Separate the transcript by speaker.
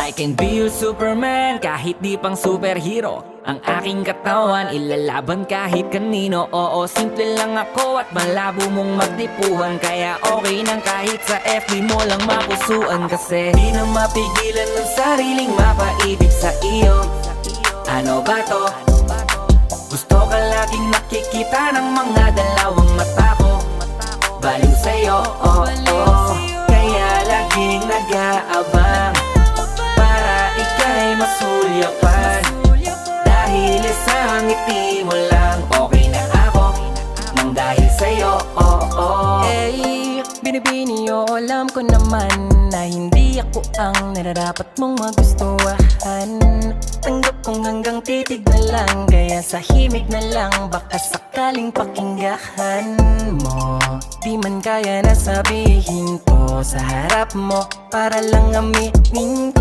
Speaker 1: I can be your Superman kahit di pang superhero. Ang aking katawan ilalaban kahit kanino. Oo, simple lang ako at malabo mong magdipuhan. Kaya okay nang kahit sa FB mo lang mapusuan. Kasi di na mapigilan ng sariling mapaibig sa iyo. Ano ba to? Gusto ka laging nakikita ng mga dalawang mata ko. Baliw sa'yo, oh, oh. Kaya laging nag-aabang para ika'y masulyapan. Dahil isang ngiti mo lang, okay na ako nang dahil sa'yo, oh, oh.
Speaker 2: Eh, binibini o alam ko naman na hindi ako ang nararapat mong magustuhan. Tanggap kong hanggang titig na lang, kaya sa himig na lang baka sakaling pakinggan mo. Di man kaya na sabihin ko sa harap mo para lang aminin